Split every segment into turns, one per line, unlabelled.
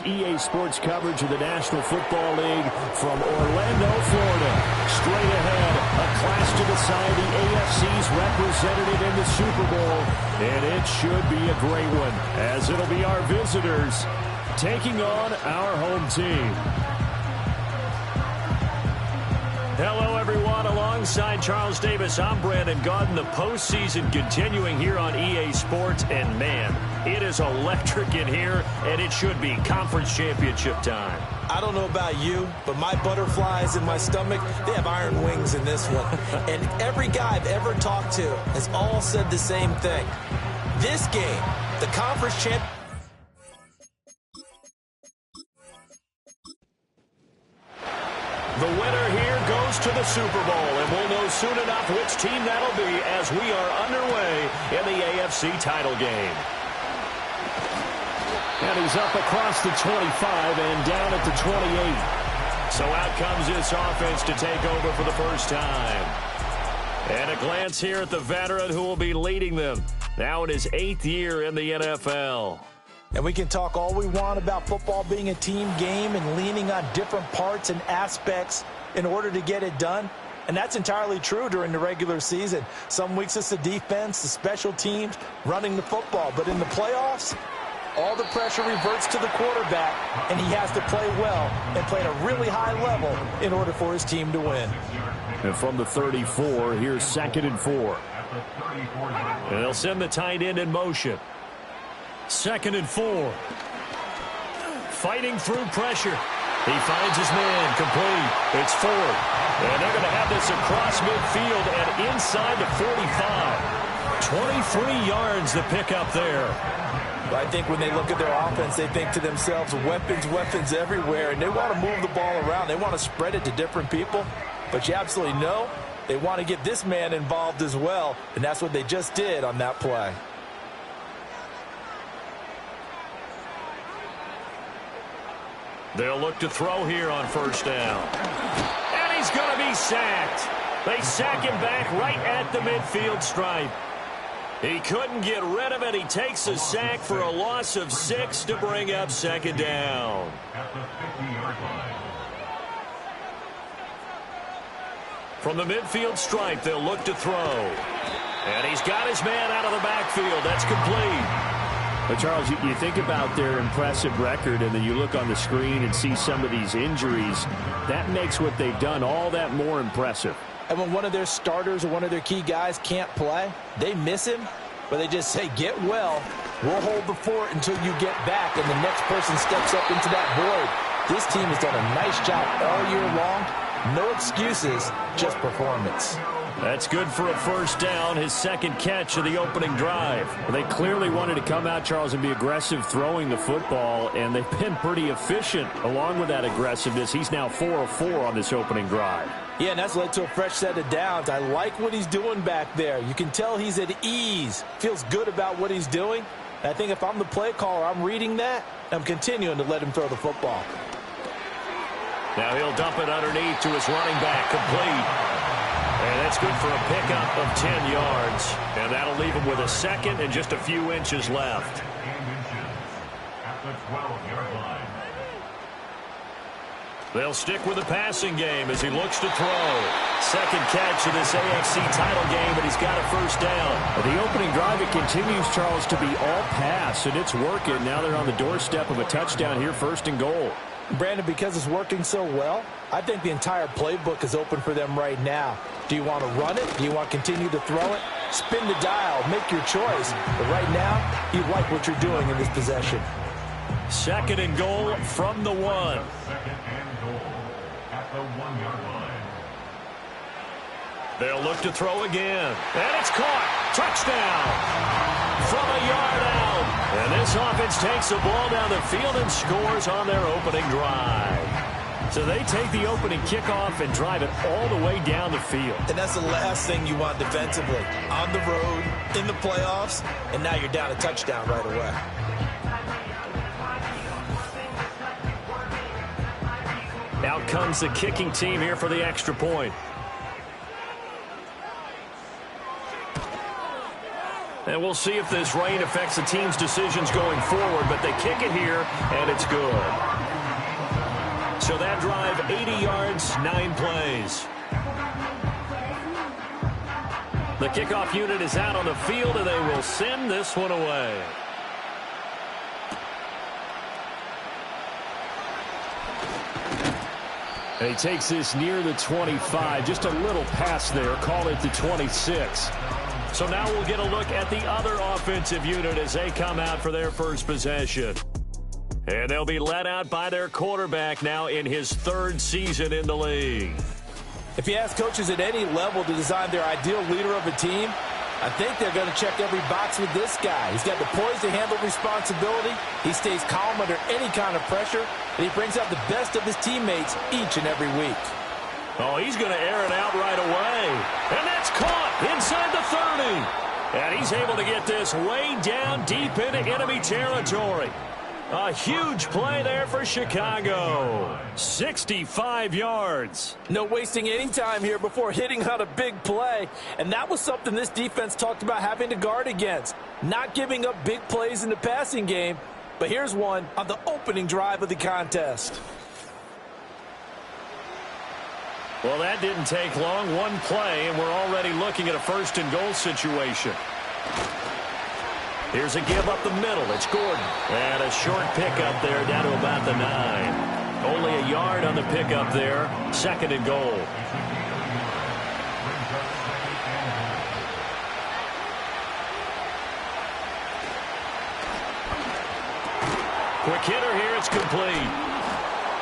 EA Sports coverage of the National Football League from Orlando, Florida. Straight ahead, a clash to decide the AFC's representative in the Super Bowl. And it should be a great one, as it'll be our visitors taking on our home team. Hello, everyone. Alongside Charles Davis, I'm Brandon Gaudin. The postseason continuing here on EA Sports. And, man, it is electric in here, and it should be conference championship time.
I don't know about you, but my butterflies in my stomach, they have iron wings in this one. And every guy I've ever talked to has all said the same thing. This game, the conference champ.
The winner here goes to the Super Bowl, and we'll know soon enough which team that'll be as we are underway in the AFC title game. And he's up across the 25 and down at the 28. So out comes this offense to take over for the first time. And a glance here at the veteran who will be leading them now in his 8th year in the NFL.
And we can talk all we want about football being a team game and leaning on different parts and aspects in order to get it done. And that's entirely true during the regular season. Some weeks it's the defense, the special teams, running the football. But in the playoffs, all the pressure reverts to the quarterback, and he has to play well and play at a really high level in order for his team to win.
And from the 34, here's 2nd and 4. And they'll send the tight end in motion. 2nd and 4. Fighting through pressure. He finds his man, complete. It's 4. And they're going to have this across midfield and inside the 45. 23 yards to pick up there.
I think when they look at their offense, they think to themselves, weapons, weapons everywhere, and they want to move the ball around. They want to spread it to different people. But you absolutely know they want to get this man involved as well, and that's what they just did on that play.
They'll look to throw here on first down. And he's going to be sacked. They sack him back right at the midfield stripe. He couldn't get rid of it. He takes a sack for a loss of 6 to bring up 2nd down. From the midfield stripe, they'll look to throw. And he's got his man out of the backfield. That's complete. But, Charles, you think about their impressive record, and then you look on the screen and see some of these injuries. That makes what they've done all that more impressive.
And when one of their starters or one of their key guys can't play, they miss him, but they just say, get well. We'll hold the fort until you get back, and the next person steps up into that void. This team has done a nice job all year long. No excuses, just performance.
That's good for a first down, his 2nd catch of the opening drive. They clearly wanted to come out, Charles, and be aggressive throwing the football, and they've been pretty efficient along with that aggressiveness. He's now 4 of 4 on this opening drive.
Yeah, and that's led to a fresh set of downs. I like what he's doing back there. You can tell he's at ease, feels good about what he's doing. And I think if I'm the play caller, I'm reading that, I'm continuing to let him throw the football.
Now he'll dump it underneath to his running back, complete. And that's good for a pickup of 10 yards. And that'll leave him with a 2nd and just a few inches left. They'll stick with the passing game as he looks to throw. 2nd catch of this AFC title game, and he's got a first down. The opening drive, it continues, Charles, to be all pass, and it's working. Now they're on the doorstep of a touchdown here, 1st and goal.
Brandon, because it's working so well, I think the entire playbook is open for them right now. Do you want to run it? Do you want to continue to throw it? Spin the dial. Make your choice. But right now, you like what you're doing in this possession.
2nd and goal from the 1. They'll look to throw again. And it's caught. Touchdown. From a yard out. And this offense takes the ball down the field and scores on their opening drive. So they take the opening kickoff and drive it all the way down the field.
And that's the last thing you want defensively. On the road, in the playoffs, and now you're down a touchdown right away.
Out comes the kicking team here for the extra point. And we'll see if this rain affects the team's decisions going forward, but they kick it here, and it's good. So that drive, 80 yards, 9 plays. The kickoff unit is out on the field, and they will send this one away. And he takes this near the 25. Just a little pass there. Call it the 26. So now we'll get a look at the other offensive unit as they come out for their first possession. And they'll be led out by their quarterback now in his 3rd season in the league.
If you ask coaches at any level to design their ideal leader of a team, I think they're going to check every box with this guy. He's got the poise to handle responsibility. He stays calm under any kind of pressure, and he brings out the best of his teammates each and every week.
Oh, he's going to air it out right away. And that's caught inside the 30. And he's able to get this way down deep into enemy territory. A huge play there for Chicago. 65 yards.
No wasting any time here before hitting on a big play. And that was something this defense talked about having to guard against. Not giving up big plays in the passing game. But here's one on the opening drive of the contest.
Well, that didn't take long. One play, and we're already looking at a 1st and goal situation. Here's a give up the middle. It's Gordon. And a short pickup there down to about the 9. Only a yard on the pickup there. 2nd and goal. Quick hitter here. It's complete.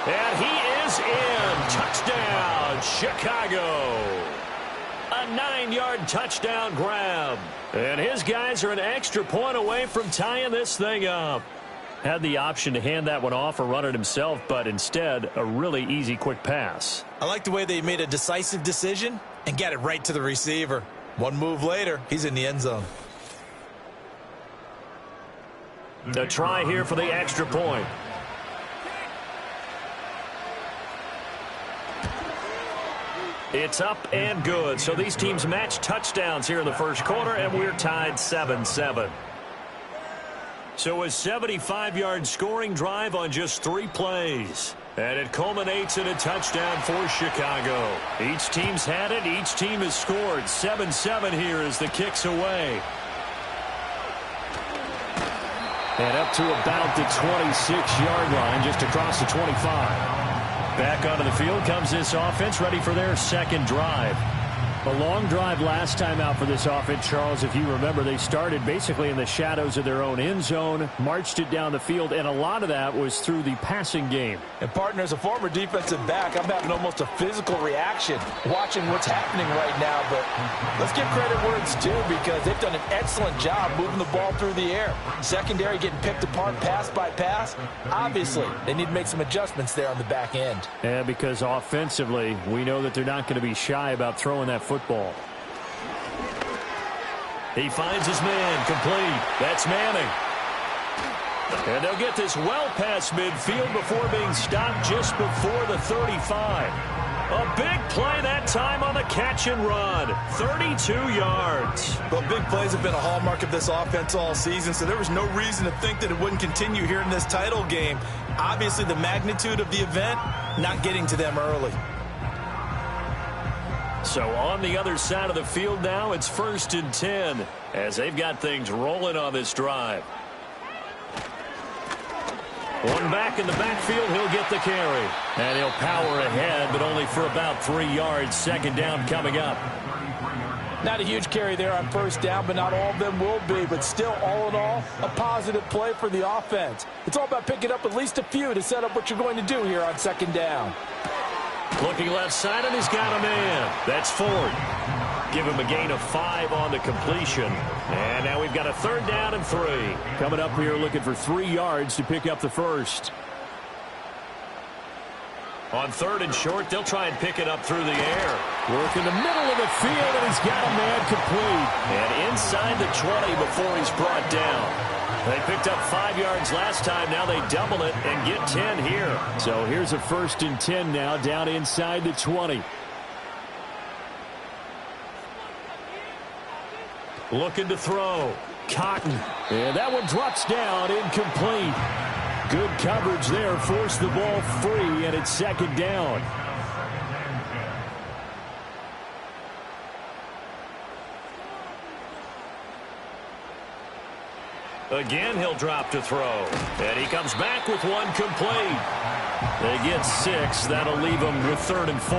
And he is in. Touchdown, Chicago. A 9-yard touchdown grab. And his guys are an extra point away from tying this thing up. Had the option to hand that one off or run it himself, but instead, a really easy, quick pass.
I like the way they made a decisive decision and got it right to the receiver. One move later, he's in the end zone.
A try here for the extra point. It's up and good. So these teams match touchdowns here in the first quarter, and we're tied 7-7. So a 75-yard scoring drive on just 3 plays. And it culminates in a touchdown for Chicago. Each team's had it. Each team has scored. 7-7 here as the kick's away. And up to about the 26-yard line, just across the 25. Back onto the field comes this offense, ready for their 2nd drive. A long drive last time out for this offense, Charles. If you remember, they started basically in the shadows of their own end zone, marched it down the field, and a lot of that was through the passing game.
And, partner, as a former defensive back, I'm having almost a physical reaction watching what's happening right now. But let's give credit where it's due because they've done an excellent job moving the ball through the air. Secondary getting picked apart pass by pass. Obviously, they need to make some adjustments there on the back end.
Yeah, because offensively, we know that they're not going to be shy about throwing that football. He finds his man, complete. That's Manning. And they'll get this well past midfield before being stopped just before the 35. A big play that time on the catch and run. 32 yards.
Well, big plays have been a hallmark of this offense all season, so there was no reason to think that it wouldn't continue here in this title game. Obviously, the magnitude of the event, not getting to them early.
So on the other side of the field now, it's 1st and 10 as they've got things rolling on this drive. One back in the backfield, he'll get the carry. And he'll power ahead, but only for about 3 yards. 2nd down coming up.
Not a huge carry there on 1st down, but not all of them will be. But still, all in all, a positive play for the offense. It's all about picking up at least a few to set up what you're going to do here on 2nd down.
Looking left side, and he's got a man. That's Ford. Give him a gain of 5 on the completion. And now we've got a 3rd down and 3. Coming up here looking for 3 yards to pick up the first. On 3rd and short, they'll try and pick it up through the air. Work in the middle of the field, and he's got a man complete. And inside the 20 before he's brought down. They picked up 5 yards last time. Now they double it and get 10 here. So here's a 1st and 10 now down inside the 20. Looking to throw. Cotton. And that one drops down, incomplete. Good coverage there, forced the ball free, and it's second down. Again, he'll drop to throw. And he comes back with one complete. They get 6. That'll leave them with 3rd and 4.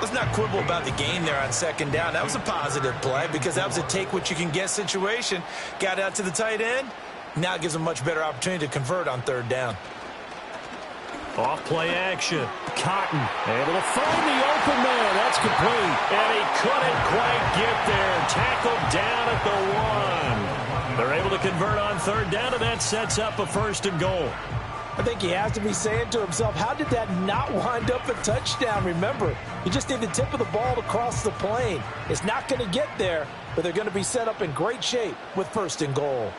Let's not quibble about the gain there on second down. That was a positive play because that was a take-what-you-can-get situation. Got out to the tight end. Now it gives them a much better opportunity to convert on 3rd down.
Off play action. Cotton able to find the open man. That's complete. And he couldn't quite get there. Tackled down at the 1. They're able to convert on 3rd down, and that sets up a 1st and goal.
I think he has to be saying to himself, how did that not wind up a touchdown? Remember, you just need the tip of the ball to cross the plane. It's not going to get there, but they're going to be set up in great shape with 1st and goal.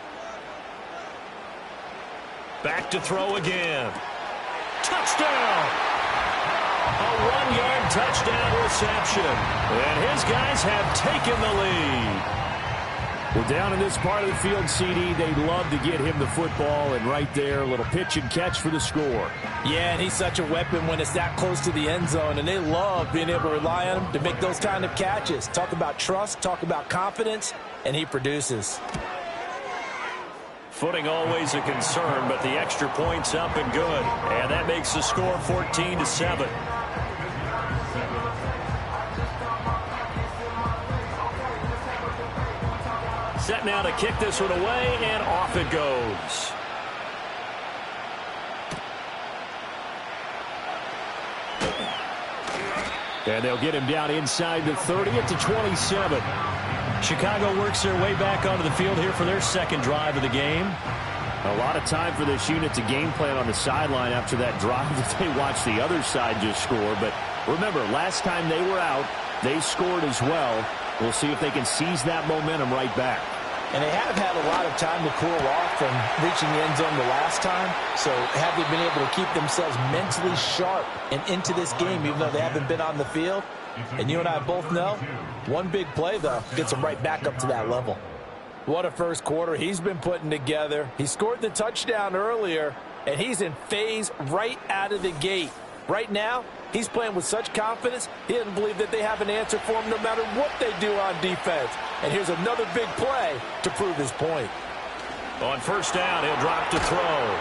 Back to throw again. Touchdown! A 1-yard touchdown reception. And his guys have taken the lead. Well, down in this part of the field, CD, they'd love to get him the football, and right there, a little pitch and catch for the score.
Yeah, and he's such a weapon when it's that close to the end zone, and they love being able to rely on him to make those kind of catches. Talk about trust, talk about confidence, and he produces.
Footing always a concern, but the extra point's up and good. And that makes the score 14-7. Set now to kick this one away, and off it goes. And they'll get him down inside the 30 at the 27. Chicago works their way back onto the field here for their second drive of the game.
A lot of time for this unit to game plan on the sideline after that drive that they watched the other side just score. But remember, last time they were out, they scored as well. We'll see if they can seize that momentum right back.
And they have had a lot of time to cool off from reaching the end zone the last time. So have they been able to keep themselves mentally sharp and into this game, even though they haven't been on the field? And you and I both know, one big play, though, gets them right back up to that level. What a first quarter he's been putting together. He scored the touchdown earlier, and he's in phase right out of the gate. Right now, he's playing with such confidence, he doesn't believe that they have an answer for him no matter what they do on defense. And here's another big play to prove his point.
On first down, he'll drop to throw.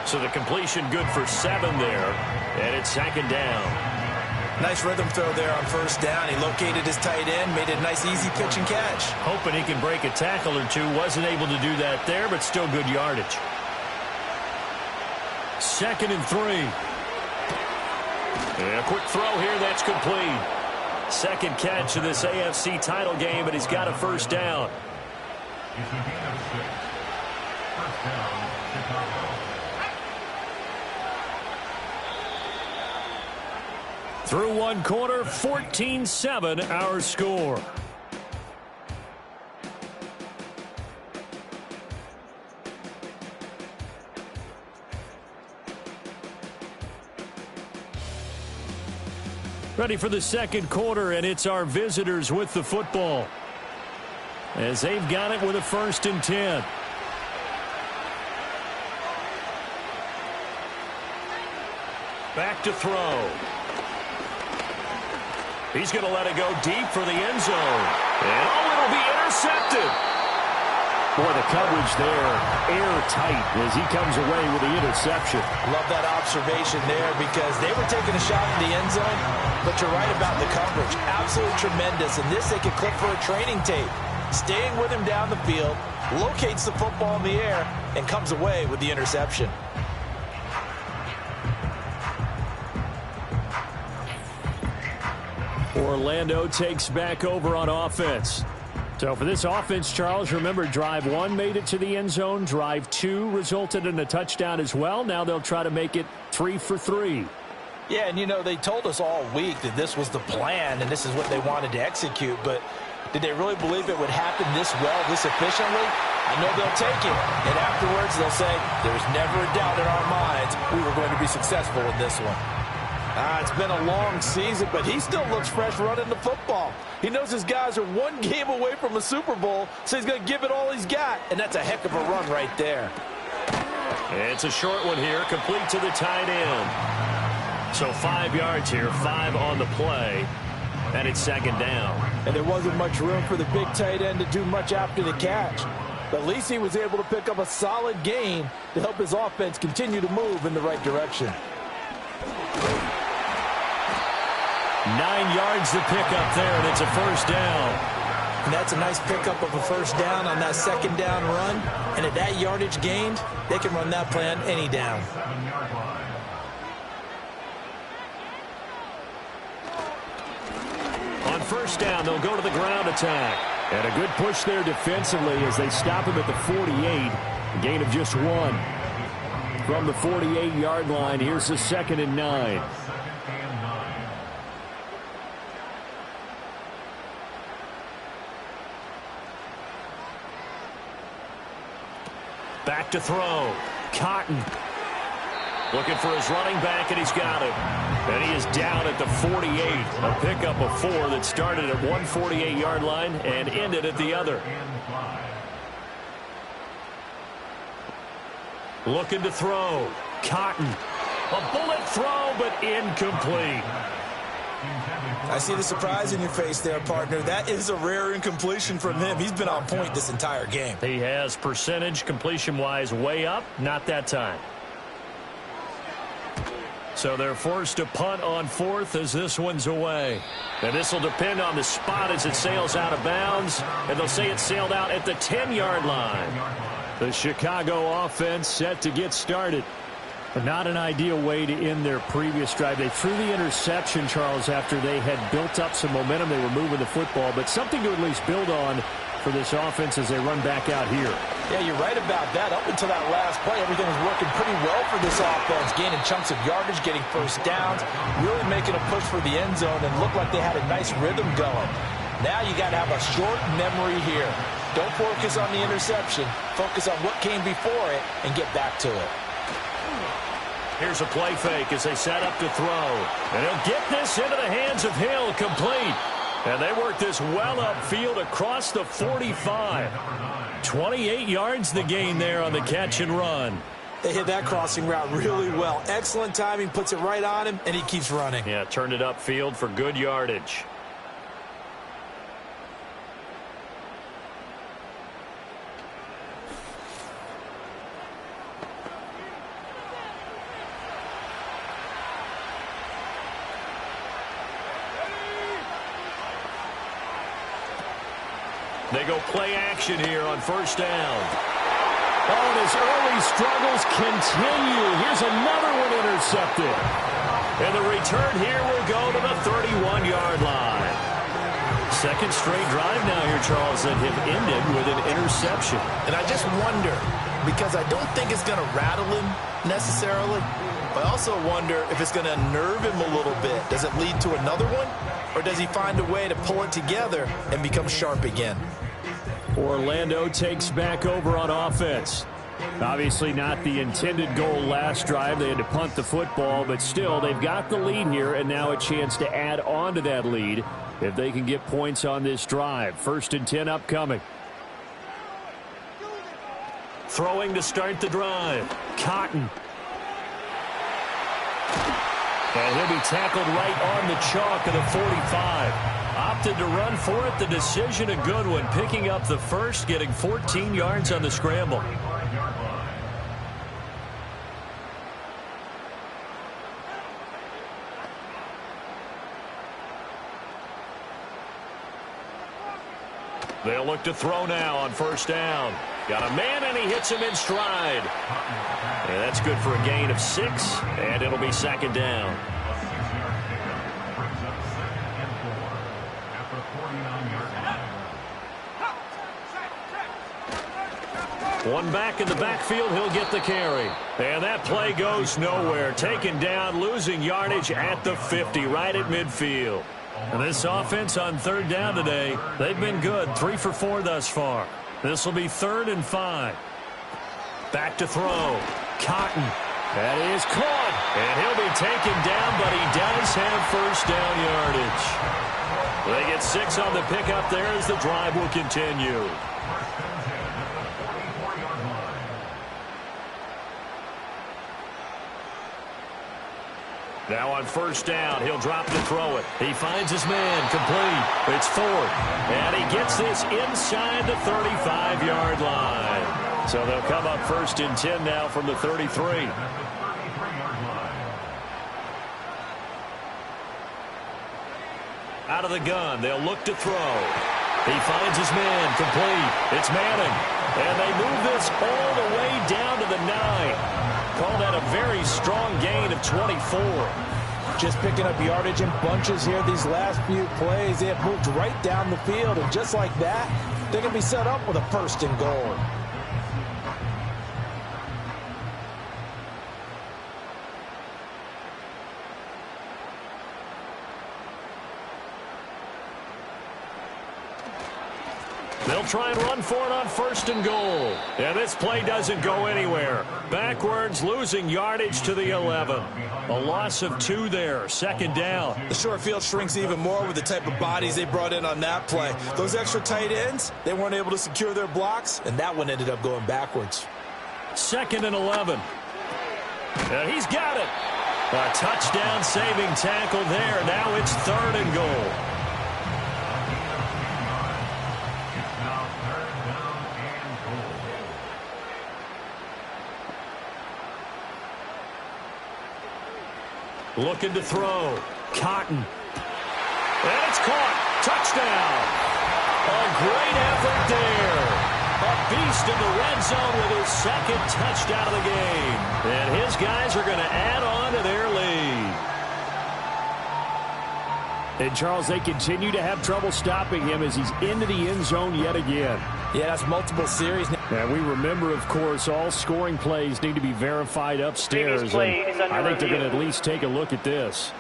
So the completion good for 7 there, and it's second down.
Nice rhythm throw there on first down. He located his tight end, made it a nice easy pitch and catch.
Hoping he can break a tackle or two. Wasn't able to do that there, but still good yardage. 2nd and 3. And a quick throw here, that's complete. Second catch of this AFC title game, and he's got a first down. Through one quarter, 14-7 our score. Ready for the second quarter, and it's our visitors with the football, as they've got it with a 1st and 10. Back to throw. He's going to let it go deep for the end zone. And it'll be intercepted.
Boy, the coverage there, airtight as he comes away with the interception.
Love that observation there because they were taking a shot in the end zone, but you're right about the coverage. Absolutely tremendous. And this they could clip for a training tape. Staying with him down the field, locates the football in the air, and comes away with the interception.
Orlando takes back over on offense. So for this offense, Charles, remember, drive 1 made it to the end zone. Drive 2 resulted in a touchdown as well. Now they'll try to make it 3 for 3.
Yeah, and you know, they told us all week that this was the plan and this is what they wanted to execute, but did they really believe it would happen this well, this efficiently? I know they'll take it, and afterwards they'll say, there's never a doubt in our minds we were going to be successful in this one. It's been a long season, but he still looks fresh running the football. He knows his guys are one game away from a Super Bowl, so he's going to give it all he's got, and that's a heck of a run right there.
It's a short one here, complete to the tight end. So 5 yards here, 5 on the play, and it's second down.
And there wasn't much room for the big tight end to do much after the catch. But at least he was able to pick up a solid gain to help his offense continue to move in the right direction.
9 yards to pick up there, and it's a first down.
And that's a nice pickup of a first down on that second down run. And at that yardage gained, they can run that play on any down.
On first down, they'll go to the ground attack. And a good push there defensively as they stop him at the 48. A gain of just 1. From the 48-yard line, here's the 2nd and 9. Back to throw. Cotton. Looking for his running back, and he's got him. And he is down at the 48. A pickup of 4 that started at one 48-yard line and ended at the other. Looking to throw. Cotton. A bullet throw, but incomplete.
I see the surprise in your face there, partner. That is a rare incompletion from him. He's been on point this entire game.
He has percentage completion-wise way up. Not that time. So they're forced to punt on 4th as this one's away. And this will depend on the spot as it sails out of bounds. And they'll say it sailed out at the 10-yard line. The Chicago offense set to get started. But not an ideal way to end their previous drive. They threw the interception, Charles, after they had built up some momentum. They were moving the football, but something to at least build on for this offense as they run back out here.
Yeah, you're right about that. Up until that last play, everything was working pretty well for this offense, gaining chunks of yardage, getting first downs, really making a push for the end zone, and looked like they had a nice rhythm going. Now you got to have a short memory here. Don't focus on the interception. Focus on what came before it and get back to it.
Here's a play fake as they set up to throw. And he'll get this into the hands of Hill, complete. And they work this well upfield across the 45. 28 yards the gain there on the catch and run.
They hit that crossing route really well. Excellent timing, puts it right on him, and he keeps running.
Yeah, turned it upfield for good yardage. They go play action here on first down. Oh, and his early struggles continue. Here's another one intercepted. And the return here will go to the 31-yard line. Second straight drive now here, Charles, that have ended with an interception.
And I just wonder, because I don't think it's going to rattle him necessarily, but I also wonder if it's going to unnerve him a little bit. Does it lead to another one? Or does he find a way to pull it together and become sharp again?
Orlando takes back over on offense. Obviously not the intended goal last drive. They had to punt the football, but still they've got the lead here and now a chance to add on to that lead if they can get points on this drive. 1st and 10 upcoming. Throwing to start the drive. Cotton. And he'll be tackled right on the chalk of the 45. Opted to run for it. The decision a good one. Picking up the first, getting 14 yards on the scramble. They'll look to throw now on first down. Got a man, and he hits him in stride. And that's good for a gain of 6, and it'll be second down. One back in the backfield, he'll get the carry. And that play goes nowhere. Taken down, losing yardage at the 50, right at midfield. And this offense on third down today, they've been good. 3 for 4 thus far. This will be 3rd and 5. Back to throw. Cotton. That is caught. And he'll be taken down, but he does have first down yardage. They get 6 on the pickup there as the drive will continue. Now on first down, he'll drop to throw it. He finds his man, complete. It's Ford, and he gets this inside the 35-yard line. So they'll come up first and 10 now from the 33. Out of the gun, they'll look to throw. He finds his man, complete. It's Manning, and they move this all the way down to the 9. Call that a very strong gain of 24.
Just picking up yardage in bunches here these last few plays. They have moved right down the field, and just like that, they're going to be set up with a first and goal.
They'll try and run for it on first and goal. And this play doesn't go anywhere. Backwards, losing yardage to the 11. A loss of 2 there. Second down.
The short field shrinks even more with the type of bodies they brought in on that play. Those extra tight ends, they weren't able to secure their blocks, and that one ended up going backwards.
Second and 11. And he's got it. A touchdown saving tackle there. Now it's third and goal. Looking to throw. Cotton. And it's caught. Touchdown. A great effort there. A beast in the red zone with his second touchdown of the game. And his guys are going to add on to their lead.
And, Charles, they continue to have trouble stopping him as he's into the end zone yet again.
Yeah, that's multiple series.
And we remember, of course, all scoring plays need to be verified upstairs. And I think they're going to at least take a look at this.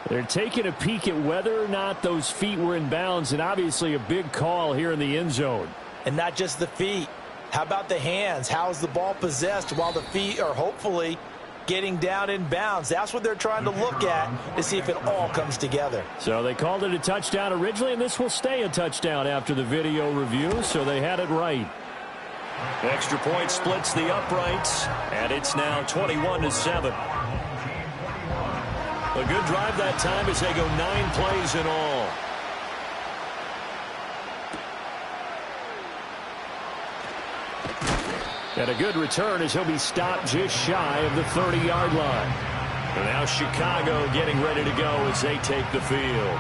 They're taking a peek at whether or not those feet were in bounds, and obviously a big call here in the end zone.
And not just the feet. How about the hands? How is the ball possessed while the feet are hopefully getting down in bounds? That's what they're trying to look at to see if it all comes together.
So they called it a touchdown originally, and this will stay a touchdown after the video review, so they had it right.
Extra point splits the uprights, and it's now 21-7. A good drive that time as they go 9 plays in all.
And a good return as he'll be stopped just shy of the 30-yard line.
And now Chicago getting ready to go as they take the field.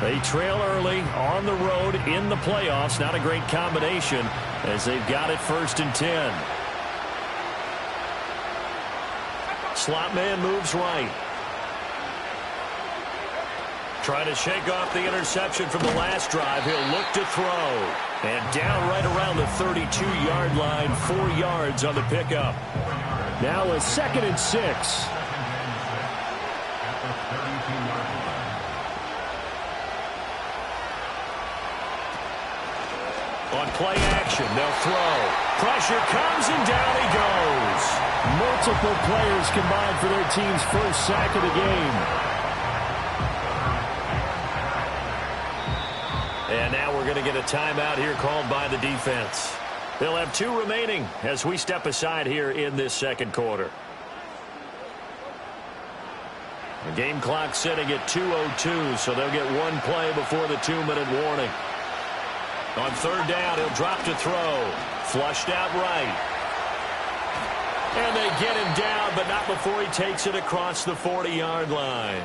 They trail early on the road in the playoffs. Not a great combination as they've got it first and 10. Slot man moves right. Trying to shake off the interception from the last drive. He'll look to throw. And down right around the 32-yard line, 4 yards on the pickup.
Now a 2nd and 6.
On play action, they'll throw. Pressure comes and down he goes.
Multiple players combined for their team's first sack of the game.
And now we're going to get a timeout here called by the defense. They'll have 2 remaining as we step aside here in this second quarter. The game clock sitting at 2:02, so they'll get 1 play before the 2-minute warning. On third down, he'll drop to throw. Flushed out right. And they get him down, but not before he takes it across the 40-yard line.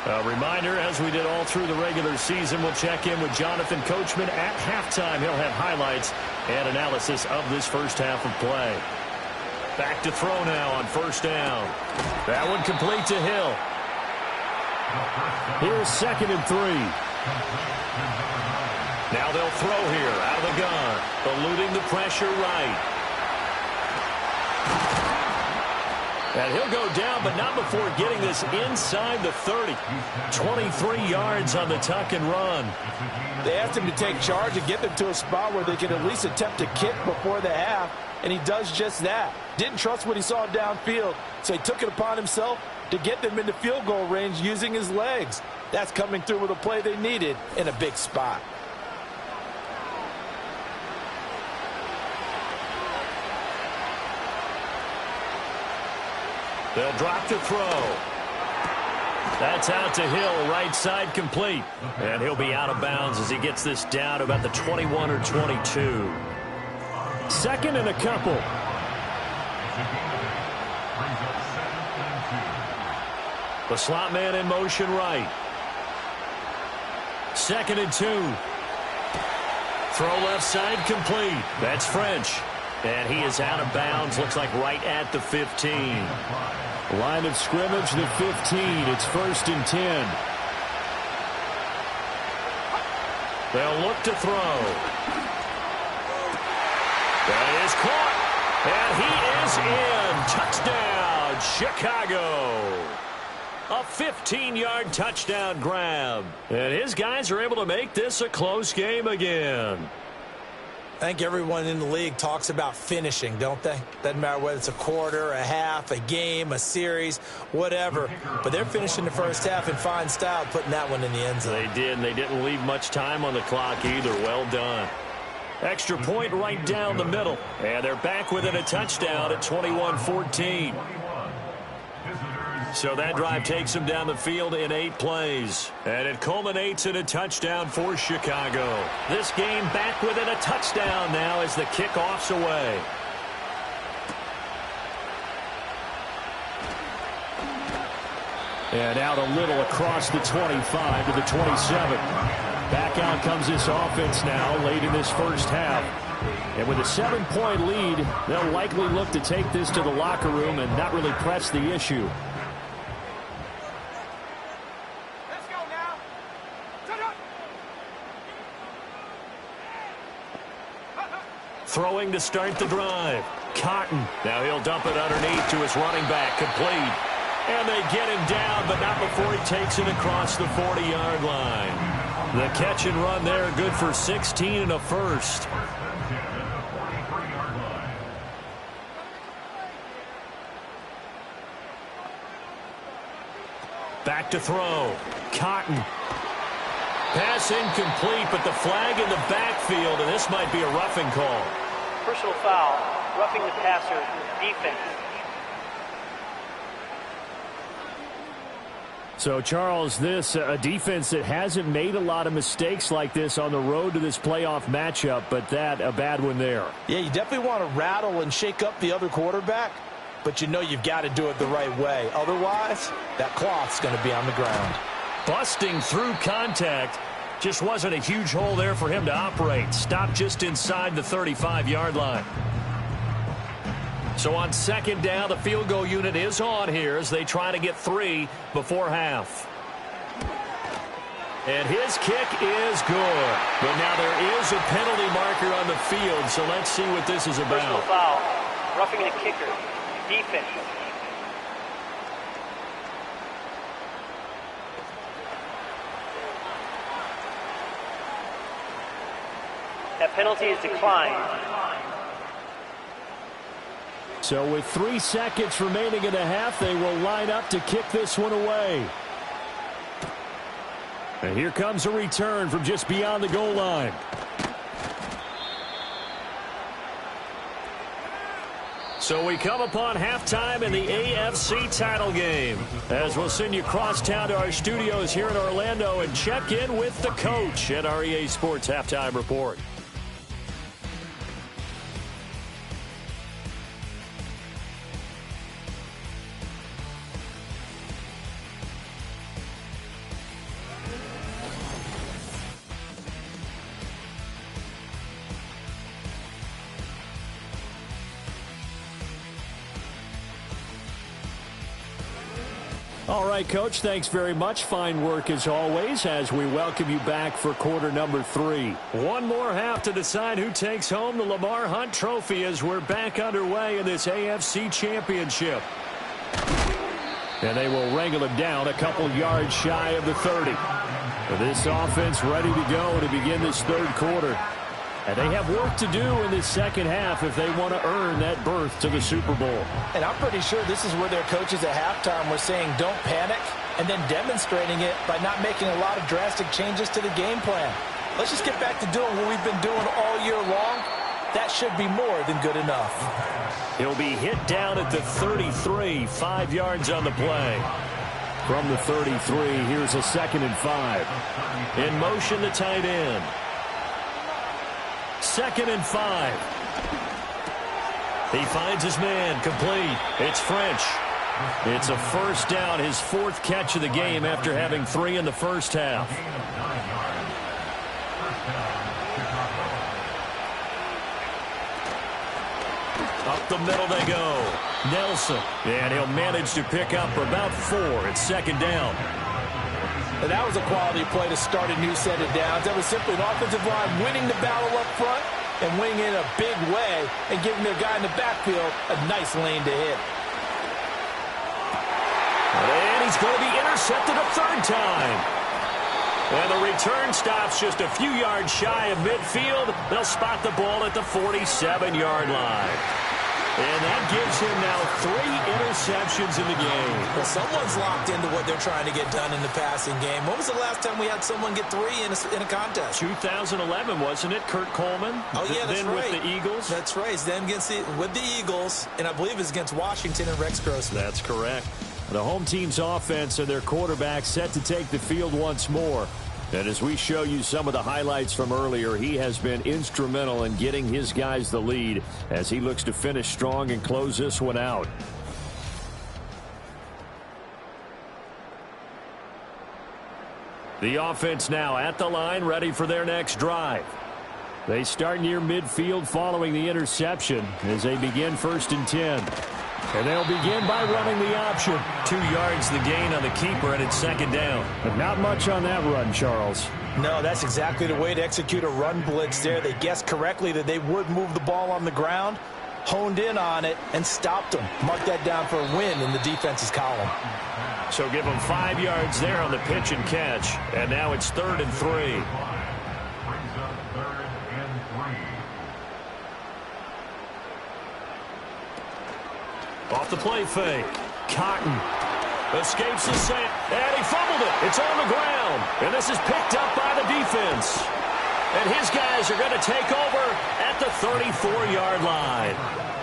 A reminder, as we did all through the regular season, we'll check in with Jonathan Coachman at halftime. He'll have highlights and analysis of this first half of play. Back to throw now on first down. That one complete to Hill.
Here's 2nd and 3.
Now they'll throw here out of the gun, eluding the pressure right. And he'll go down, but not before getting this inside the 30. 23 yards on the tuck and run.
They asked him to take charge and get them to a spot where they can at least attempt to kick before the half, and he does just that. Didn't trust what he saw downfield, so he took it upon himself to get them into field goal range using his legs. That's coming through with a play they needed in a big spot.
They'll drop to throw. That's out to Hill, right side complete. And he'll be out of bounds as he gets this down about the 21 or 22. Second and a couple. The slot man in motion right. Second and 2. Throw left side complete. That's French. And he is out of bounds, looks like right at the 15. Line of scrimmage, the 15. It's 1st and 10. They'll look to throw. That is caught. And he is in. Touchdown, Chicago. A 15-yard touchdown grab. And his guys are able to make this a close game again.
I think everyone in the league talks about finishing, don't they? Doesn't matter whether it's a quarter, a half, a game, a series, whatever. But they're finishing the first half in fine style, putting that one in the end zone.
They did, and they didn't leave much time on the clock either. Well done. Extra point right down the middle. And they're back within a touchdown at 21-14. So that drive takes them down the field in 8 plays. And it culminates in a touchdown for Chicago. This game back within a touchdown now as the kickoff's away. And out a little across the 25 to the 27. Back out comes this offense now late in this first half. And with a 7-point lead, they'll likely look to take this to the locker room and not really press the issue. Throwing to start the drive. Cotton. Now he'll dump it underneath to his running back. Complete. And they get him down, but not before he takes it across the 40-yard line. The catch and run there, good for 16 and a first. Back to throw. Cotton. Pass incomplete, but the flag in the backfield, and this might be a roughing call.
Personal foul, roughing the passer, defense.
So, Charles, this a defense that hasn't made a lot of mistakes like this on the road to this playoff matchup, but that a bad one there.
Yeah, you definitely want to rattle and shake up the other quarterback, but you know you've got to do it the right way. Otherwise, that cloth's going to be on the ground.
Busting through contact. Just wasn't a huge hole there for him to operate. Stopped just inside the 35-yard line. So on second down, the field goal unit is on here as they try to get 3 before half. And his kick is good. But now there is a penalty marker on the field, so let's see what this is about.
Personal foul, roughing the kicker, defense. That penalty is declined.
So with 3 seconds remaining in the half, they will line up to kick this one away. And here comes a return from just beyond the goal line.
So we come upon halftime in the AFC title game, as we'll send you crosstown to our studios here in Orlando and check in with the coach at our EA Sports Halftime Report.
All right, Coach, thanks very much. Fine work as always as we welcome you back for quarter number 3.
One more half to decide who takes home the Lamar Hunt Trophy as we're back underway in this AFC Championship. And they will wrangle him down a couple yards shy of the 30. This offense ready to go to begin this third quarter. And they have work to do in this second half if they want to earn that berth to the Super Bowl.
And I'm pretty sure this is where their coaches at halftime were saying don't panic, and then demonstrating it by not making a lot of drastic changes to the game plan. Let's just get back to doing what we've been doing all year long. That should be more than good enough.
He'll be hit down at the 33, 5 yards on the play. From the 33, here's a 2nd and 5. In motion, the tight end. 2nd and 5. He finds his man, complete. It's French. It's a first down, his 4th catch of the game after having 3 in the first half. Up the middle they go. Nelson. And he'll manage to pick up about 4. It's 2nd down.
And that was a quality play to start a new set of downs. That was simply an offensive line winning the battle up front and winning in a big way and giving their guy in the backfield a nice lane to hit.
And he's going to be intercepted a 3rd time. And the return stops just a few yards shy of midfield. They'll spot the ball at the 47-yard line. And that gives him now 3 interceptions in the game.
Well, someone's locked into what they're trying to get done in the passing game. When was the last time we had someone get 3 in a contest?
2011, wasn't it? Kurt Coleman?
Oh, yeah, that's
then
right.
With the Eagles?
That's right. Then with the Eagles, and I believe it's against Washington and Rex Grossman.
That's correct. The home team's offense and their quarterback set to take the field once more. And as we show you some of the highlights from earlier, he has been instrumental in getting his guys the lead as he looks to finish strong and close this one out. The offense now at the line, ready for their next drive. They start near midfield following the interception as they begin 1st and 10. And they'll begin by running the option. 2 yards the gain on the keeper, and it's 2nd down. But not much on that run, Charles.
No, that's exactly the way to execute a run blitz there. They guessed correctly that they would move the ball on the ground, honed in on it, and stopped them. Mark that down for a win in the defense's column.
So give them 5 yards there on the pitch and catch. And now it's 3rd and 3. Off the play fake. Cotton escapes the sack, and he fumbled it. It's on the ground, and this is picked up by the defense. And his guys are going to take over at the 34-yard line.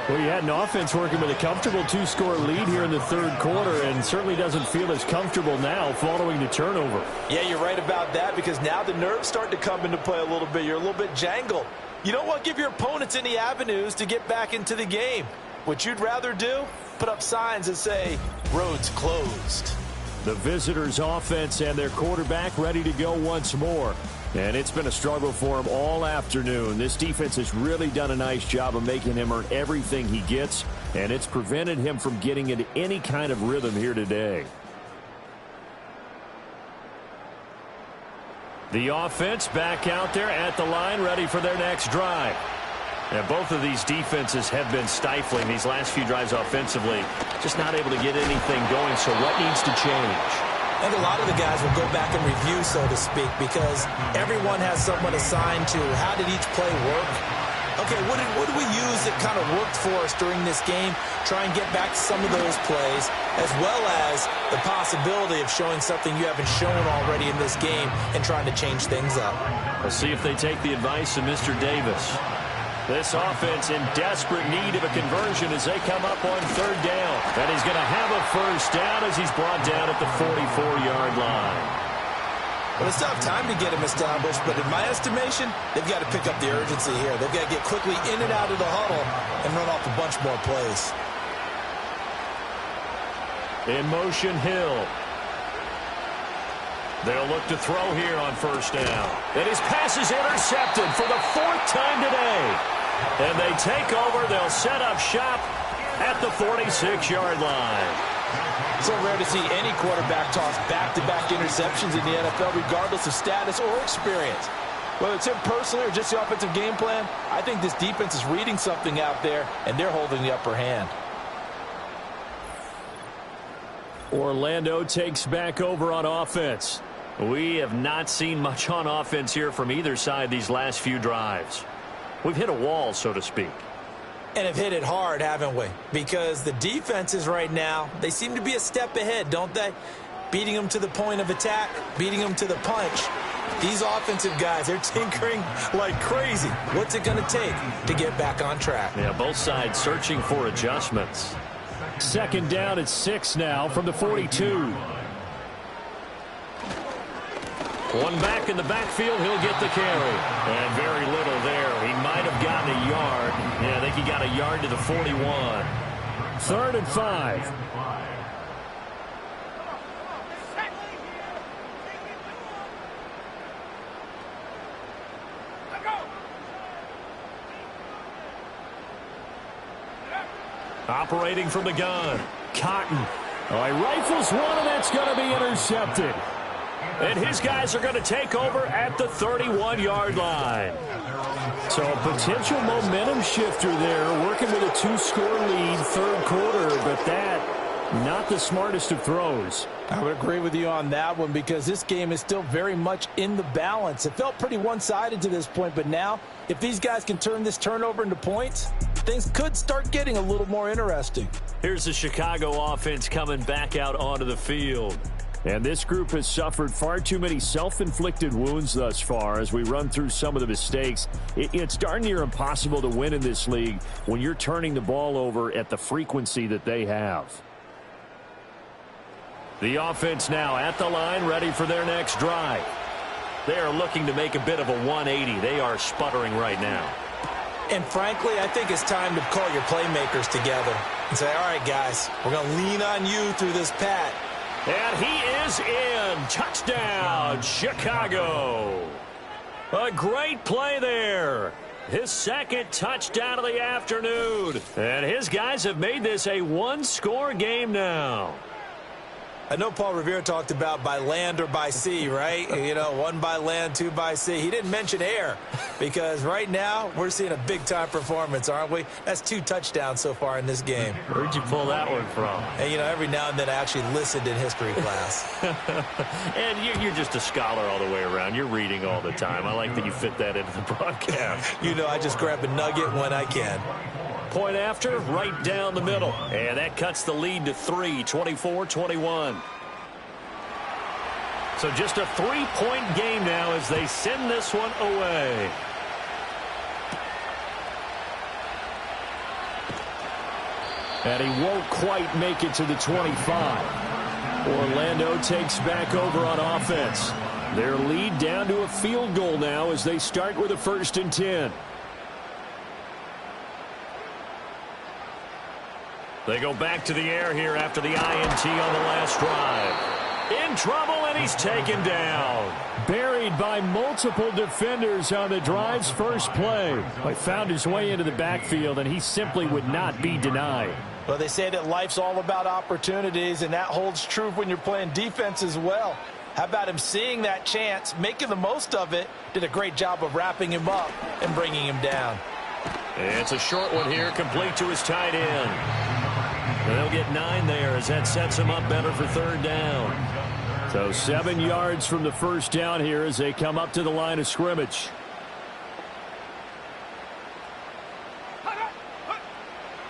Well, you had an offense working with a comfortable 2-score lead here in the 3rd quarter, and certainly doesn't feel as comfortable now following the turnover.
Yeah, you're right about that, because now the nerves start to come into play a little bit. You're a little bit jangled. You don't want to give your opponents any avenues to get back into the game. What you'd rather do? Put up signs that say, roads closed.
The visitors' offense and their quarterback ready to go once more. And it's been a struggle for him all afternoon. This defense has really done a nice job of making him earn everything he gets, and it's prevented him from getting into any kind of rhythm here today. The offense back out there at the line, ready for their next drive. And both of these defenses have been stifling these last few drives offensively. Just not able to get anything going, so what needs to change?
I think a lot of the guys will go back and review, so to speak, because everyone has someone assigned to how did each play work. Okay, what did we use that kind of worked for us during this game? Try and get back to some of those plays, as well as the possibility of showing something you haven't shown already in this game and trying to change things up.
We'll see if they take the advice of Mr. Davis. This offense in desperate need of a conversion as they come up on 3rd down. And he's going to have a first down as he's brought down at the 44-yard line.
Well, it's tough time to get him established, but in my estimation, they've got to pick up the urgency here. They've got to get quickly in and out of the huddle and run off a bunch more plays.
In motion, Hill. They'll look to throw here on 1st down. And his pass is intercepted for the 4th time today. And they take over. They'll set up shop at the 46-yard line.
So rare to see any quarterback toss back-to-back interceptions in the NFL, regardless of status or experience. Whether it's him personally or just the offensive game plan, I think this defense is reading something out there, and they're holding the upper hand.
Orlando takes back over on offense.
We have not seen much on offense here from either side these last few drives. We've hit a wall, so to speak.
And have hit it hard, haven't we? Because the defenses right now, they seem to be a step ahead, don't they? Beating them to the point of attack, beating them to the punch. These offensive guys, they're tinkering like crazy. What's it going to take to get back on track?
Yeah, both sides searching for adjustments.
Second down at 6 now from the 42.
One back in the backfield, he'll get the carry. And very little there. He might have gotten a yard. Yeah, I think he got a yard to the 41.
3rd and 5.
Operating from the gun.
Cotton. Oh, he rifles one, and that's going to be intercepted.
And his guys are going to take over at the 31-yard line.
So a potential momentum shifter there, working with a 2-score lead, 3rd quarter, but that, not the smartest of throws.
I would agree with you on that one because this game is still very much in the balance. It felt pretty one-sided to this point, but now if these guys can turn this turnover into points, things could start getting a little more interesting.
Here's the Chicago offense coming back out onto the field.
And this group has suffered far too many self-inflicted wounds thus far as we run through some of the mistakes. It's darn near impossible to win in this league when you're turning the ball over at the frequency that they have.
The offense now at the line, ready for their next drive. They are looking to make a bit of a 180. They are sputtering right now.
And frankly, I think it's time to call your playmakers together and say, all right, guys, we're going to lean on you through this pat.
And he is in. Touchdown, Chicago. A great play there. His second touchdown of the afternoon. And his guys have made this a one-score game now.
I know Paul Revere talked about by land or by sea, right? You know, 1 by land, 2 by sea. He didn't mention air because right now we're seeing a big-time performance, aren't we? That's 2 touchdowns so far in this game.
Where'd you pull that one from?
And, you know, every now and then I actually listened in history class.
And you're just a scholar all the way around. You're reading all the time. I like that you fit that into the broadcast.
You know, I just grab a nugget when I can.
Point after, right down the middle. And that cuts the lead to 3, 24-21. So just a 3-point game now as they send this one away.
And he won't quite make it to the 25. Orlando takes back over on offense. Their lead down to a field goal now as they start with a 1st and 10.
They go back to the air here after the INT on the last drive. In trouble, and he's taken down.
Buried by multiple defenders on the drive's first play. He found his way into the backfield, and he simply would not be denied.
Well, they say that life's all about opportunities, and that holds true when you're playing defense as well. How about him seeing that chance, making the most of it, did a great job of wrapping him up and bringing him down.
It's a short one here, complete to his tight end. They'll get 9 there as that sets him up better for 3rd down.
So 7 yards from the first down here as they come up to the line of scrimmage.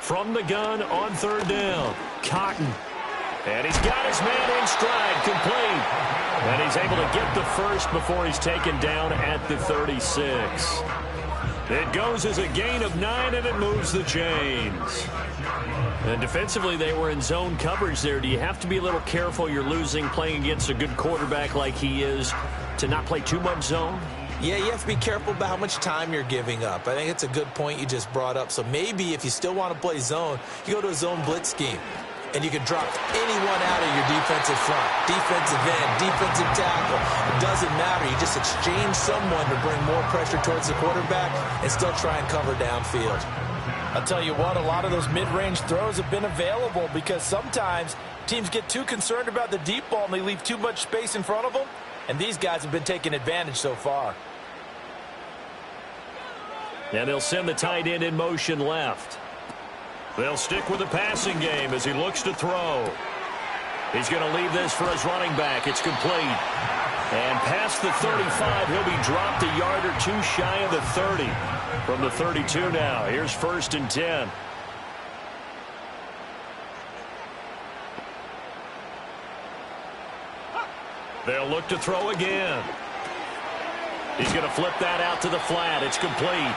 From the gun on 3rd down, Cotton. And he's got his man in stride, complete. And he's able to get the first before he's taken down at the 36. It goes as a gain of 9, and it moves the chains. And defensively, they were in zone coverage there. Do you have to be a little careful? You're losing playing against a good quarterback like he is to not play too much zone?
Yeah, you have to be careful about how much time you're giving up. I think it's a good point you just brought up. So maybe if you still want to play zone, you go to a zone blitz scheme. And you can drop anyone out of your defensive front, defensive end, defensive tackle. It doesn't matter. You just exchange someone to bring more pressure towards the quarterback and still try and cover downfield. I'll tell you what, a lot of those mid-range throws have been available because sometimes teams get too concerned about the deep ball and they leave too much space in front of them. And these guys have been taking advantage so far.
And they'll send the tight end in motion left. They'll stick with the passing game as he looks to throw.
He's going to leave this for his running back. It's complete. And past the 35, he'll be dropped a yard or two shy of the 30. From the 32 now, here's 1st and 10. They'll look to throw again. He's going to flip that out to the flat. It's complete.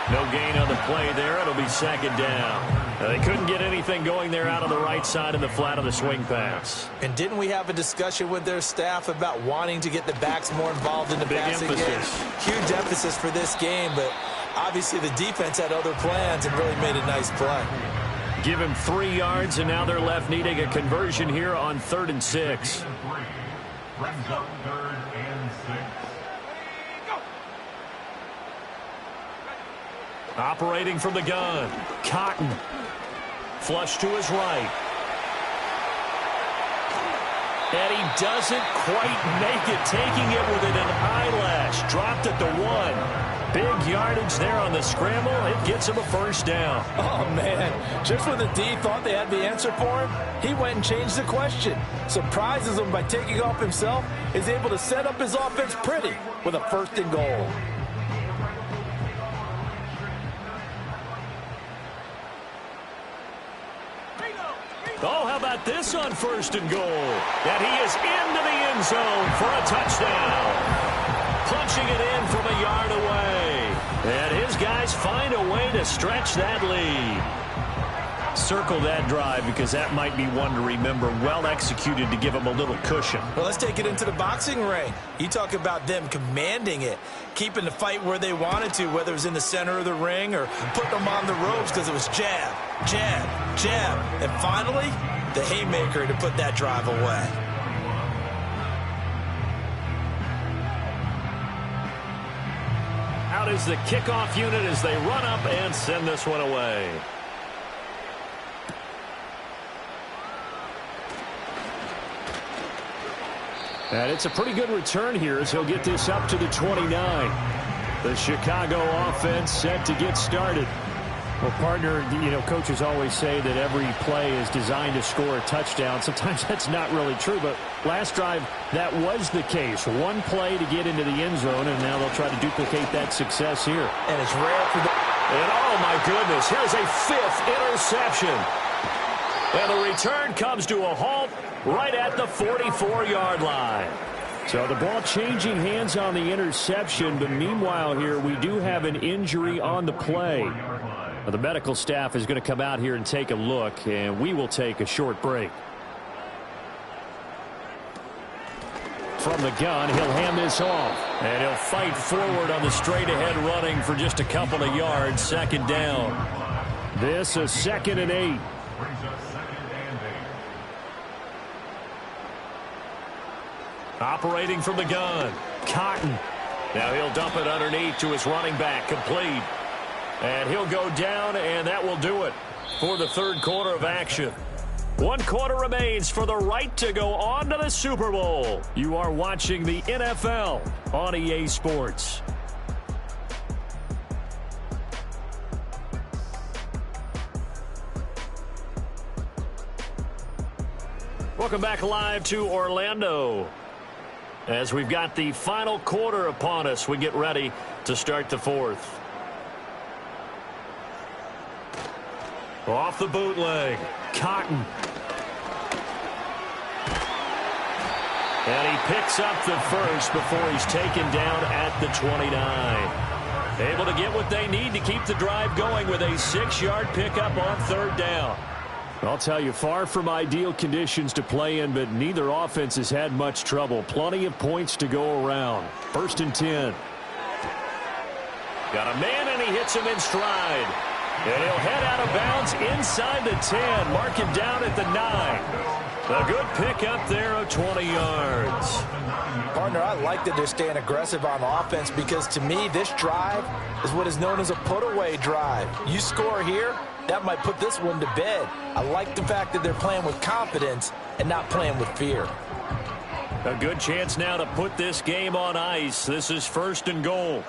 No gain on the play there. It'll be 2nd down. They couldn't get anything going there out on the right side of the flat of the swing pass.
And didn't we have a discussion with their staff about wanting to get the backs more involved in the passing game? Huge emphasis for this game, but obviously the defense had other plans and really made a nice play.
Give him 3 yards, and now they're left needing a conversion here on 3rd and 6.
Brings up 3rd and 6.
Operating from the gun, Cotton. Flush to his right. And he doesn't quite make it, taking it within an eyelash. Dropped at the 1. Big yardage there on the scramble. It gets him a 1st down.
Oh, man. Just when the D thought they had the answer for him, he went and changed the question. Surprises him by taking off himself. Is able to set up his offense pretty with a 1st and goal.
Oh, how about this on 1st and goal? And he is into the end zone for a touchdown. Punching it in from a yard away. And his guys find a way to stretch that lead. Circle that drive because that might be one to remember. Well executed to give him a little cushion.
Well, let's take it into the boxing ring. You talk about them commanding it, keeping the fight where they wanted to, whether it was in the center of the ring or putting them on the ropes because it was jab, jab, jab. And finally, the haymaker to put that drive away.
Out is the kickoff unit as they run up and send this one away. And it's a pretty good return here as he'll get this up to the 29. The Chicago offense set to get started.
Well, partner, you know, coaches always say that every play is designed to score a touchdown. Sometimes that's not really true, but last drive, that was the case. One play to get into the end zone, and now they'll try to duplicate that success here.
And it's rare for the...
And oh, my goodness, here's a 5th interception. And the return comes to a halt right at the 44-yard line.
So the ball changing hands on the interception, but meanwhile here we do have an injury on the play. Well, the medical staff is going to come out here and take a look, and we will take a short break. From the gun, he'll hand this off.
And he'll fight forward on the straight-ahead running for just a couple of yards. 2nd down.
This is 2nd and 8.
Operating from the gun, Cotton. Now he'll dump it underneath to his running back, complete. And he'll go down, and that will do it for the 3rd quarter of action. 1 quarter remains for the right to go on to the Super Bowl. You are watching the NFL on EA Sports. Welcome back live to Orlando. As we've got the final quarter upon us, we get ready to start the 4th. Off the bootleg, Cotton. And he picks up the 1st before he's taken down at the 29. Able to get what they need to keep the drive going with a 6-yard pickup on 3rd down.
I'll tell you, far from ideal conditions to play in, but neither offense has had much trouble. Plenty of points to go around. 1st and 10.
Got a man, and he hits him in stride. And he'll head out of bounds inside the 10. Mark him down at the 9. A good pickup there of 20 yards.
Partner, I like that they're staying aggressive on offense because, to me, this drive is what is known as a put-away drive. You score here, that might put this one to bed. I like the fact that they're playing with confidence and not playing with fear.
A good chance now to put this game on ice. This is 1st and goal.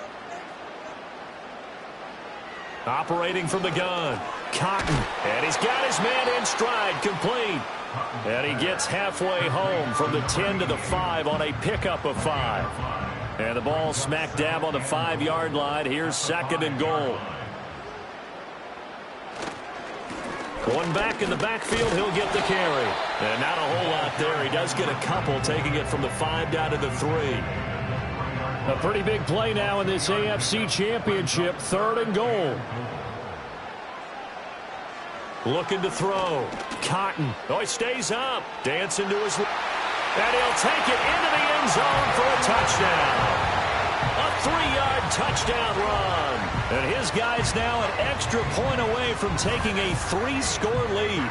Operating from the gun. Cotton. And he's got his man in stride, complete. And he gets halfway home from the 10 to the 5 on a pickup of 5. And the ball smack dab on the 5-yard line. Here's 2nd and goal. One back in the backfield, he'll get the carry. And not a whole lot there. He does get a couple, taking it from the 5 down to the 3. A pretty big play now in this AFC Championship. 3rd and goal. Looking to throw. Cotton. Oh, he stays up. Dancing to his... And he'll take it into the end zone for a touchdown. A 3-yard touchdown run. And his guys now an extra point away from taking a 3-score lead.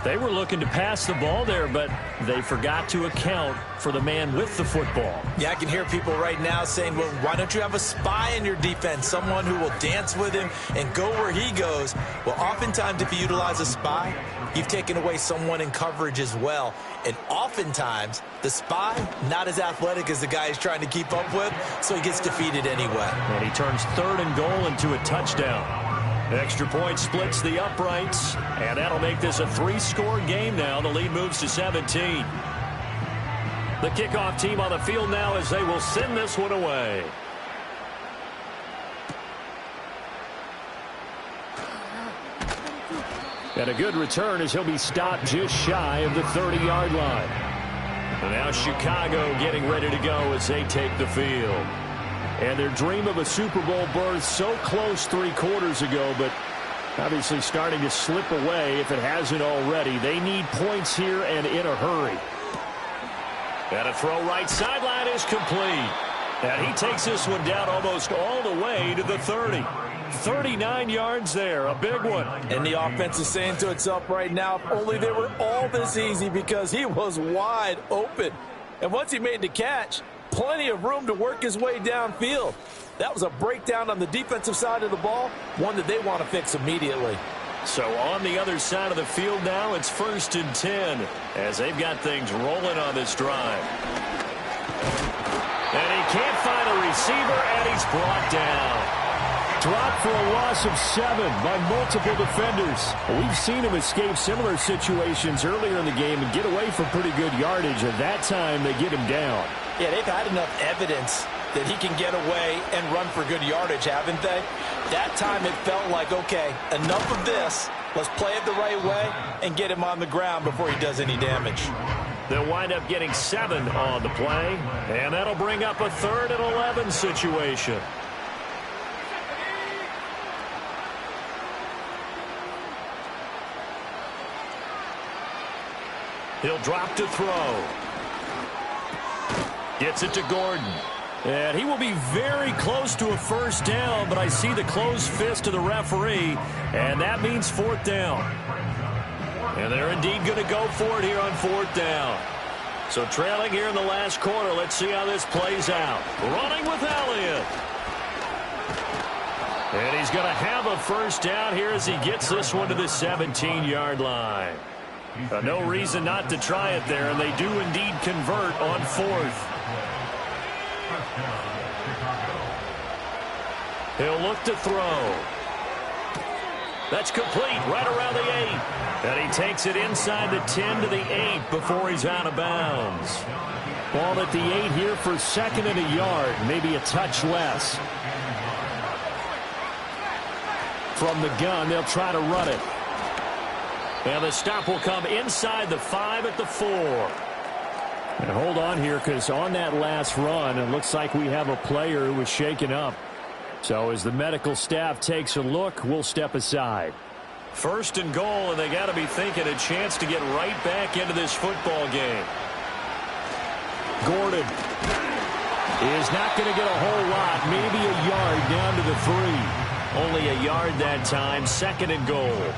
They were looking to pass the ball there, but they forgot to account for the man with the football.
Yeah, I can hear people right now saying, well, why don't you have a spy in your defense, someone who will dance with him and go where he goes? Well, oftentimes if you utilize a spy, you've taken away someone in coverage as well. And oftentimes, the spy, not as athletic as the guy he's trying to keep up with, so he gets defeated anyway.
And he turns 3rd and goal into a touchdown. Extra point splits the uprights, and that'll make this a 3-score game now. The lead moves to 17. The kickoff team on the field now as they will send this one away. And a good return as he'll be stopped just shy of the 30-yard line. And now Chicago getting ready to go as they take the field. And their dream of a Super Bowl berth so close 3 quarters ago, but obviously starting to slip away if it hasn't already. They need points here and in a hurry. And a throw right sideline is complete. And he takes this one down almost all the way to the 30. 39 yards there, a big one.
And the offense is saying to itself right now, if only they were all this easy, because he was wide open. And once he made the catch, plenty of room to work his way downfield. That was a breakdown on the defensive side of the ball, one that they want to fix immediately.
So on the other side of the field now, it's 1st and 10 as they've got things rolling on this drive. And he can't find a receiver, and he's brought down. Dropped for a loss of 7 by multiple defenders. We've seen him escape similar situations earlier in the game and get away from pretty good yardage. At that time, they get him down.
Yeah, they've had enough evidence that he can get away and run for good yardage, haven't they? That time it felt like, okay, enough of this. Let's play it the right way and get him on the ground before he does any damage.
They'll wind up getting 7 on the play, and that'll bring up a 3rd and 11 situation. He'll drop to throw. Gets it to Gordon. And he will be very close to a 1st down, but I see the closed fist of the referee, and that means 4th down. And they're indeed going to go for it here on 4th down. So trailing here in the last quarter, let's see how this plays out. Running with Elliott. And he's going to have a 1st down here as he gets this one to the 17-yard line. No reason not to try it there, and they do indeed convert on 4th. He'll look to throw. That's complete right around the 8. And he takes it inside the 10 to the 8 before he's out of bounds. Ball at the 8 here for 2nd and a yard, maybe a touch less. From the gun, they'll try to run it. And the stop will come inside the 5 at the 4. And hold on here, because on that last run, it looks like we have a player who was shaken up. So as the medical staff takes a look, we'll step aside. 1st and goal, and they got to be thinking a chance to get right back into this football game. Gordon is not going to get a whole lot, maybe a yard down to the 3. Only a yard that time, 2nd and goal.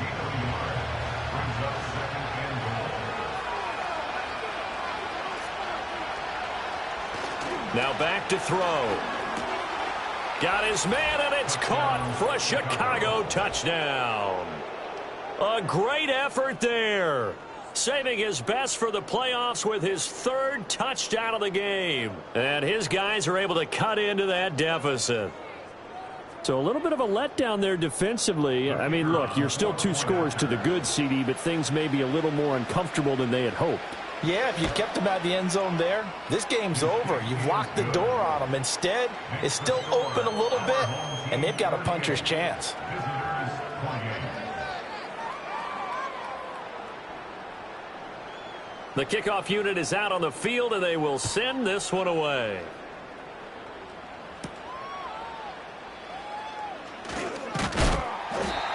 Now back to throw. Got his man, and it's caught for a Chicago touchdown. A great effort there. Saving his best for the playoffs with his 3rd touchdown of the game. And his guys are able to cut into that deficit.
So a little bit of a letdown there defensively. I mean, look, you're still 2 scores to the good, CD, but things may be a little more uncomfortable than they had hoped.
Yeah, if you kept them out of the end zone there, this game's over. You've locked the door on them. Instead, it's still open a little bit, and they've got a puncher's chance.
The kickoff unit is out on the field, and they will send this one away.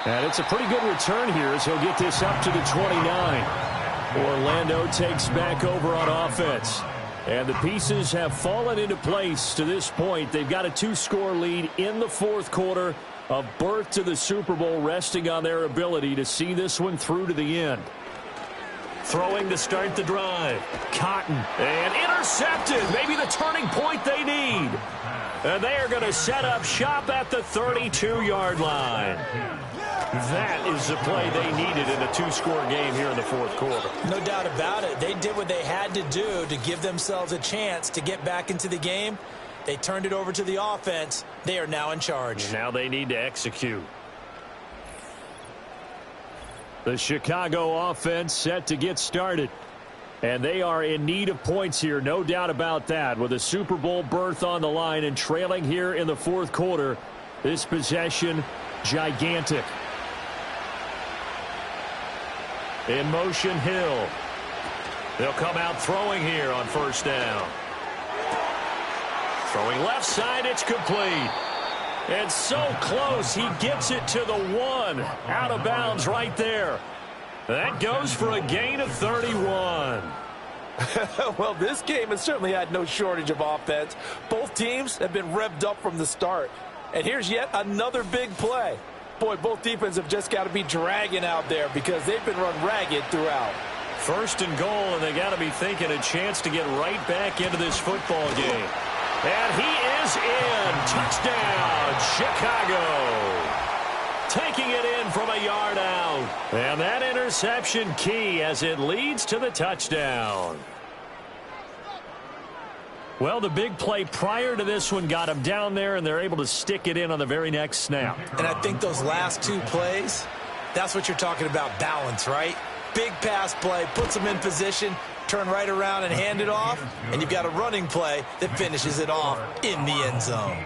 And it's a pretty good return here as he'll get this up to the 29. Orlando takes back over on offense. And the pieces have fallen into place to this point. They've got a 2-score lead in the fourth quarter. A berth to the Super Bowl resting on their ability to see this one through to the end. Throwing to start the drive. Cotton. And intercepted. Maybe the turning point they need. And they are going to set up shop at the 32-yard line. That is the play they needed in a 2-score game here in the fourth quarter.
No doubt about it. They did what they had to do to give themselves a chance to get back into the game. They turned it over to the offense. They are now in charge.
Now they need to execute. The Chicago offense set to get started. And they are in need of points here, no doubt about that. With a Super Bowl berth on the line and trailing here in the fourth quarter, this possession, gigantic. In motion, Hill. They'll come out throwing here on first down. Throwing left side, it's complete. And so close, he gets it to the 1. Out of bounds right there. That goes for a gain of 31.
Well, this game has certainly had no shortage of offense. Both teams have been revved up from the start. And here's yet another big play. Boy, both defenses have just got to be dragging out there because they've been run ragged throughout.
First and goal, and they got to be thinking a chance to get right back into this football game. And he is in. Touchdown, Chicago. Taking it in from a yard out. And that interception key as it leads to the touchdown. Well, the big play prior to this one got him down there, and they're able to stick it in on the very next snap.
And I think those last 2 plays, that's what you're talking about, balance, right? Big pass play, puts them in position, turn right around and hand it off, and you've got a running play that finishes it off in the end zone.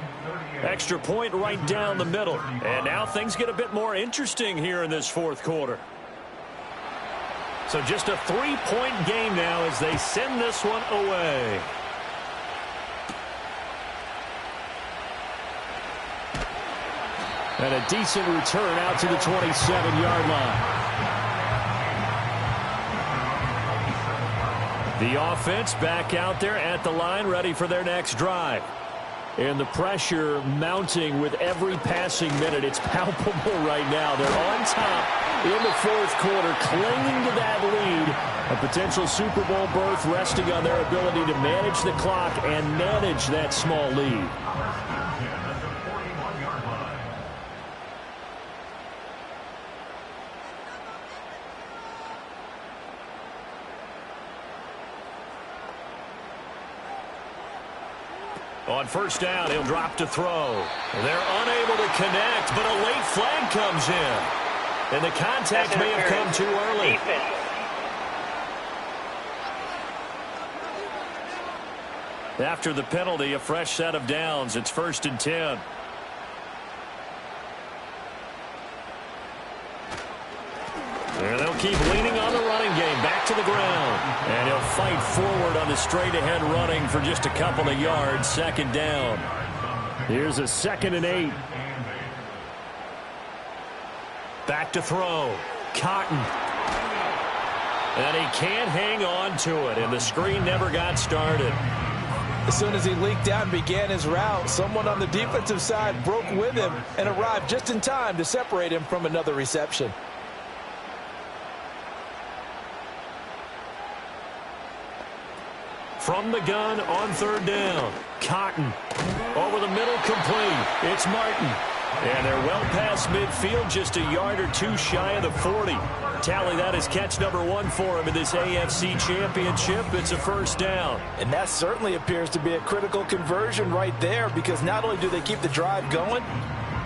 Extra point right down the middle. And now things get a bit more interesting here in this fourth quarter. So just a 3-point game now as they send this one away. And a decent return out to the 27-yard line. The offense back out there at the line, ready for their next drive. And the pressure mounting with every passing minute. It's palpable right now. They're on top in the fourth quarter, clinging to that lead. A potential Super Bowl berth resting on their ability to manage the clock and manage that small lead. On first down, he'll drop to throw. They're unable to connect, but a late flag comes in. And the contact may have come too early. After the penalty, a fresh set of downs. It's 1st and 10. And they'll keep leaning on the running game. Back to the ground. And he'll fight forward on the straight-ahead running for just a couple of yards. 2nd down. Here's a 2nd and 8. Back to throw. Cotton. And he can't hang on to it. And the screen never got started.
As soon as he leaked out and began his route, someone on the defensive side broke with him and arrived just in time to separate him from another reception.
From the gun on 3rd down. Cotton. Over the middle, complete. It's Martin. And they're well past midfield, just a yard or 2 shy of the 40. Tally that as catch number 1 for him in this AFC Championship. It's a 1st down.
And that certainly appears to be a critical conversion right there, because not only do they keep the drive going,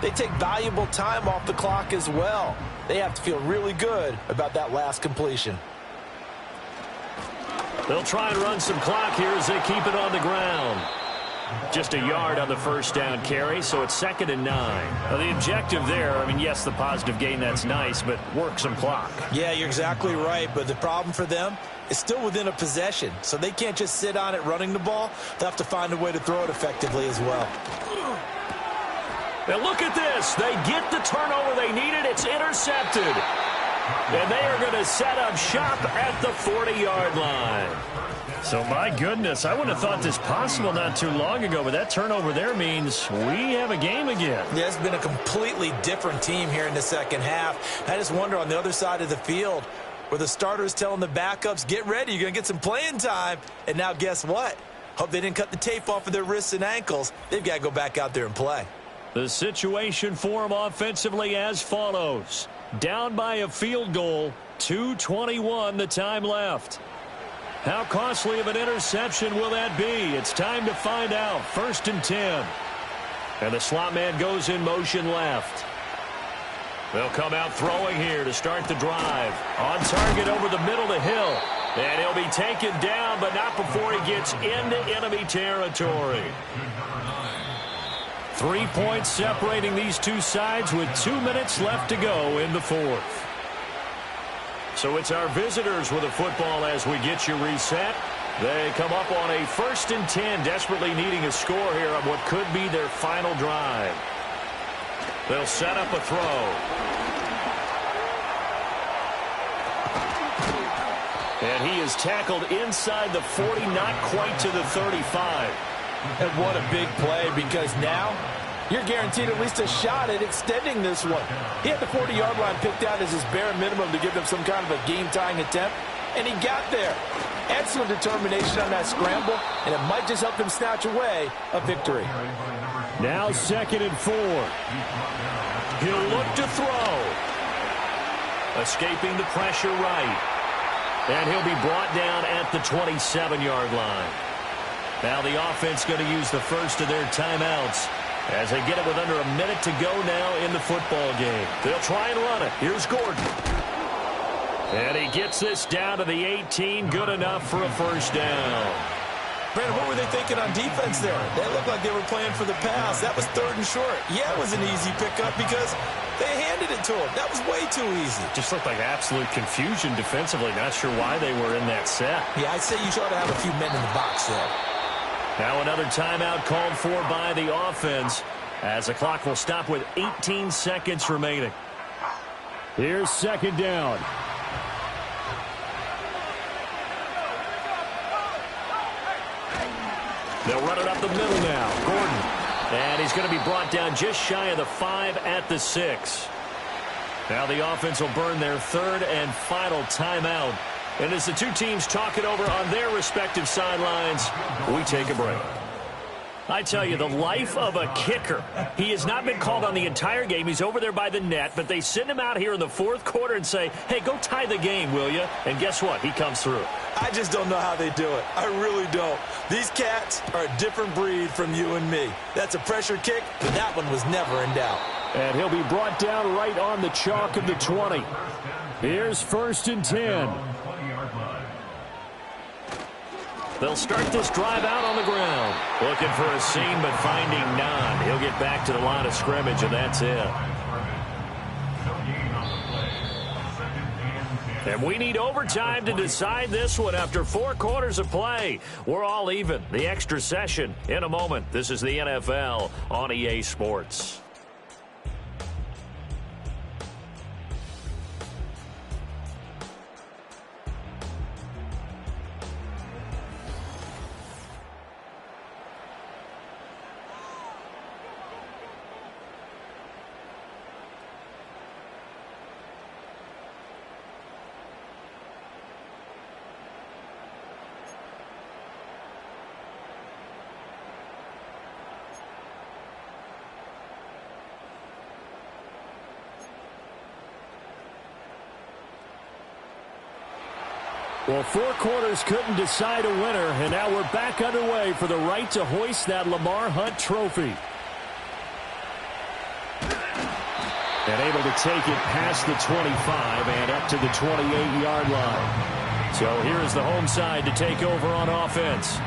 they take valuable time off the clock as well. They have to feel really good about that last completion.
They'll try and run some clock here as they keep it on the ground. Just a yard on the first down carry, so it's 2nd and 9. Now, the objective there, I mean, yes, the positive gain, that's nice, but work some clock.
Yeah, you're exactly right, but the problem for them is still within a possession, so they can't just sit on it running the ball. They'll have to find a way to throw it effectively as well.
Now look at this. They get the turnover they needed. It's intercepted. And they are going to set up shop at the 40-yard line. So, my goodness, I wouldn't have thought this possible not too long ago, but that turnover there means we have a game again.
Yeah, it's been a completely different team here in the second half. I just wonder on the other side of the field where the starters telling the backups, get ready, you're going to get some playing time. And now guess what? Hope they didn't cut the tape off of their wrists and ankles. They've got to go back out there and play.
The situation for them offensively as follows. Down by a field goal, 2:21 the time left. How costly of an interception will that be? It's time to find out. 1st and 10. And the slot man goes in motion left. They'll come out throwing here to start the drive. On target over the middle to Hill. And he'll be taken down, but not before he gets into enemy territory. 3 points separating these two sides with 2 minutes left to go in the 4th. So it's our visitors with the football as we get you reset. They come up on a 1st and 10, desperately needing a score here on what could be their final drive. They'll set up a throw. And he is tackled inside the 40, not quite to the 35.
And what a big play, because now you're guaranteed at least a shot at extending this one. He had the 40-yard line picked out as his bare minimum to give them some kind of a game-tying attempt, and he got there. Excellent determination on that scramble, and it might just help them snatch away a victory.
Now 2nd and 4. He'll look to throw. Escaping the pressure right. And he'll be brought down at the 27-yard line. Now the offense going to use the first of their timeouts as they get it with under a minute to go now in the football game. They'll try and run it. Here's Gordon. And he gets this down to the 18. Good enough for a first down.
Brandon, what were they thinking on defense there? They looked like they were playing for the pass. That was 3rd and short. Yeah, it was an easy pickup because they handed it to him. That was way too easy.
Just looked like absolute confusion defensively. Not sure why they were in that set.
Yeah, I'd say you ought to have a few men in the box there.
Now another timeout called for by the offense as the clock will stop with 18 seconds remaining. Here's 2nd down. They'll run it up the middle now. Gordon. And he's going to be brought down just shy of the 5 at the 6. Now the offense will burn their 3rd and final timeout. And as the two teams talk it over on their respective sidelines, we take a break. I tell you, the life of a kicker. He has not been called on the entire game. He's over there by the net, but they send him out here in the 4th quarter and say, hey, go tie the game, will you? And guess what? He comes through.
I just don't know how they do it. I really don't. These cats are a different breed from you and me. That's a pressure kick, but that one was never in doubt.
And he'll be brought down right on the chalk of the 20. Here's 1st and 10. They'll start this drive out on the ground. Looking for a seam, but finding none. He'll get back to the line of scrimmage, and that's it. And we need overtime to decide this one after 4 quarters of play. We're all even. The extra session in a moment. This is the NFL on EA Sports. Well, 4 quarters couldn't decide a winner, and now we're back underway for the right to hoist that Lamar Hunt trophy.
And able to take it past the 25 and up to the 28-yard line. So here is the home side to take over on offense.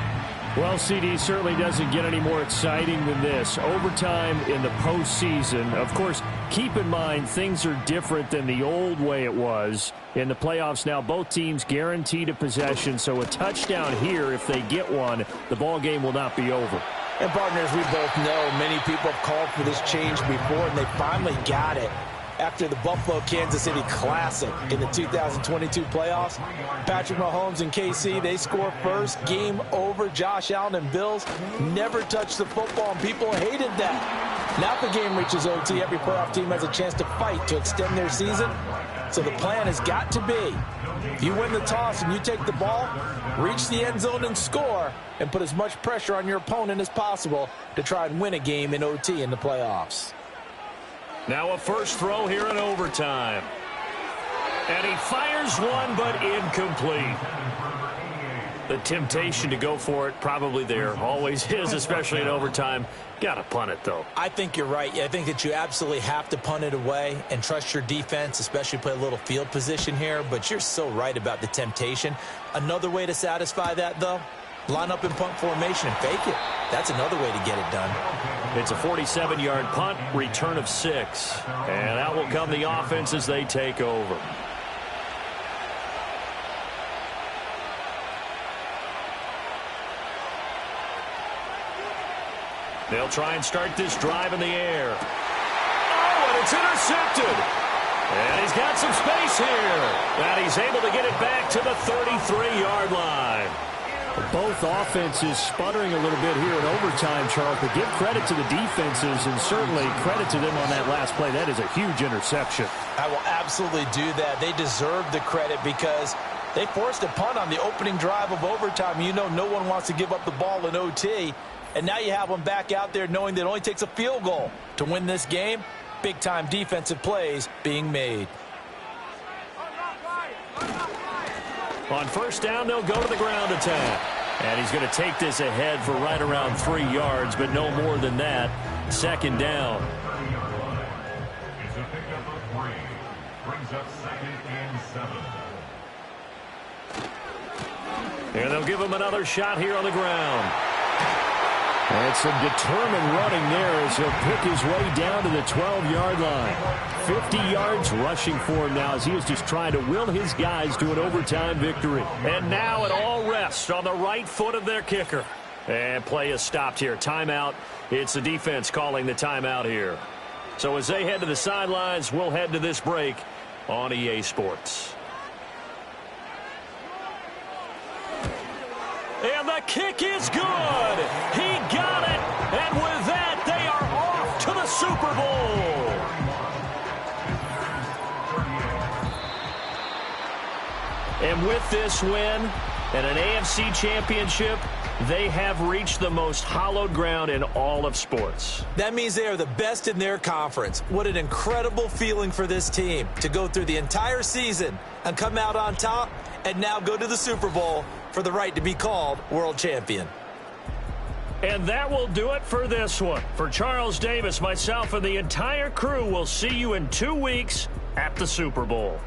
Well, CD, certainly doesn't get any more exciting than this. Overtime in the postseason. Of course, keep in mind things are different than the old way it was. In the playoffs now, both teams guaranteed a possession. So a touchdown here, if they get one, the ball game will not be over.
And partners, we both know many people have called for this change before, and they finally got it after the Buffalo-Kansas City Classic in the 2022 playoffs. Patrick Mahomes and KC, they score first. Game over. Josh Allen and Bills never touched the football, and people hated that. Now if the game reaches OT, every playoff team has a chance to fight to extend their season. So the plan has got to be, if you win the toss and you take the ball, reach the end zone and score, and put as much pressure on your opponent as possible to try and win a game in OT in the playoffs.
Now a first throw here in overtime. And he fires one, but incomplete. The temptation to go for it probably there. Always is, especially in overtime. Got to punt it, though.
I think you're right. I think that you absolutely have to punt it away and trust your defense, especially play a little field position here. But you're so right about the temptation. Another way to satisfy that, though, line up in punt formation and fake it. That's another way to get it done.
It's a 47-yard punt, return of 6. And out will come the offense as they take over. They'll try and start this drive in the air. Oh, and it's intercepted. And he's got some space here. And he's able to get it back to the 33-yard line.
Both offenses sputtering a little bit here in overtime, Charles, but give credit to the defenses and certainly credit to them on that last play. That is a huge interception.
I will absolutely do that. They deserve the credit because they forced a punt on the opening drive of overtime. You know no one wants to give up the ball in OT. And now you have them back out there knowing that it only takes a field goal to win this game. Big-time defensive plays being made.
On first down, they'll go to the ground attack. And he's going to take this ahead for right around 3 yards, but no more than that. Second down.
It's a pickup of 3. Brings up 2nd and 7.
And they'll give him another shot here on the ground. And some determined running there as he'll pick his way down to the 12-yard line. 50 yards rushing for him now as he is just trying to will his guys to an overtime victory. And now it all rests on the right foot of their kicker. And play is stopped here. Timeout. It's the defense calling the timeout here. So as they head to the sidelines, we'll head to this break on EA Sports. And the kick is good. He got it. And with that, they are off to the Super Bowl. And with this win and an AFC championship, they have reached the most hallowed ground in all of sports.
That means they are the best in their conference. What an incredible feeling for this team to go through the entire season and come out on top and now go to the Super Bowl for the right to be called world champion.
And that will do it for this one. For Charles Davis, myself, and the entire crew, we'll see you in 2 weeks at the Super Bowl.